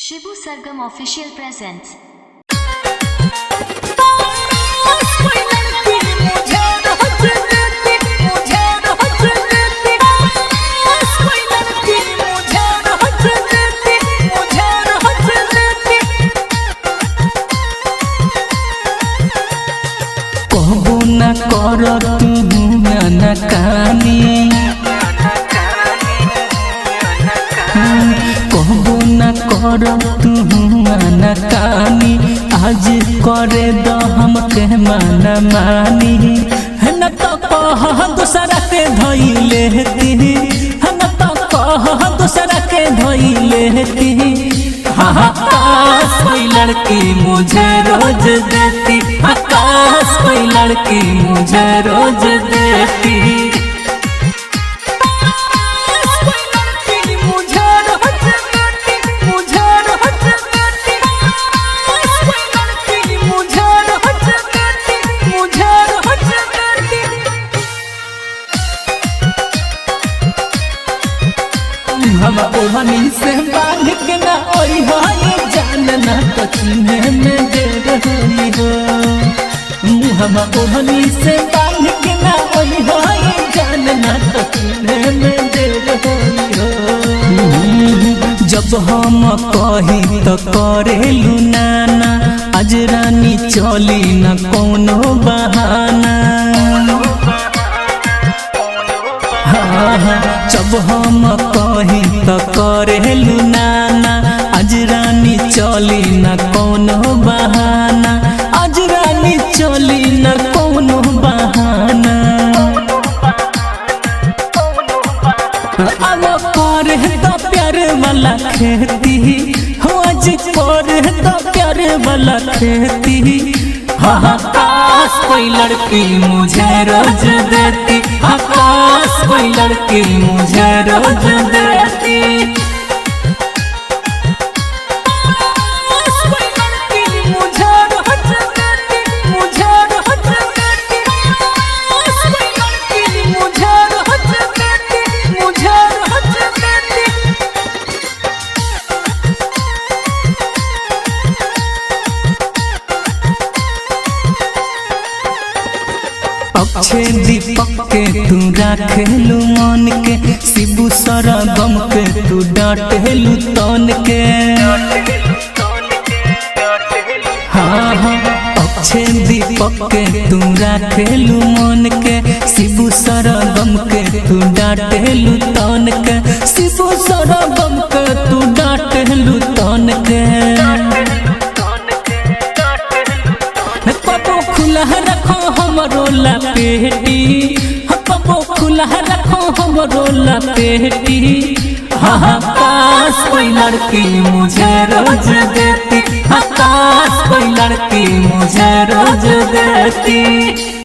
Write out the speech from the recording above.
शिबू सरगम official presents. कहबो न कर तू ननकानी, कहबो न कर तू ननकानी, आज करे द हमके मन मानी। न तो कह दूसरा के धई लेती, न तो कह दूसरा के धई लेती। आकाश कोई लड़की मुझे रोज देती, आकाश कोई लड़की मुझे रोज देती। हम ओहनी से बांध के ना ओई हो जानना तो चिन्हे में दे रही हो। हम ओहनी से बांध के ना ओई हो जानना तो चिन्हे में दे रही हो। जब हम कही तो करेलू नाना, आज रानी चली न कोनो बहाना। जब हम कही तो करेलू नाना, आज रानी चली न कोनो बहाना, आज रानी चली न कोनो बहाना। अब करे तो प्यार वाला खेती हो, आज करे तो प्यार वाला खेती। आकाश कोई लड़की मुझे रोज देती, आकाश कोई लड़की मुझे रोज देती। अच्छे दीपक के तू राखेलू मन के, शिबू सरगम के तू डांटेलू तन के। हाँ हाँ अच्छे दीपक के तू राखेलू मन के, शिबू सरगम के तू डांटेलू तन के। शिबू सरगम के तू डांटेलू तन के। पप्पो खुला रखो हमरो लपेटी, पप्पो खुला रखो हमरो लपेटी। आकाश कोई लड़की मुझे रोज देती, आकाश कोई लड़की मुझे रोज देती।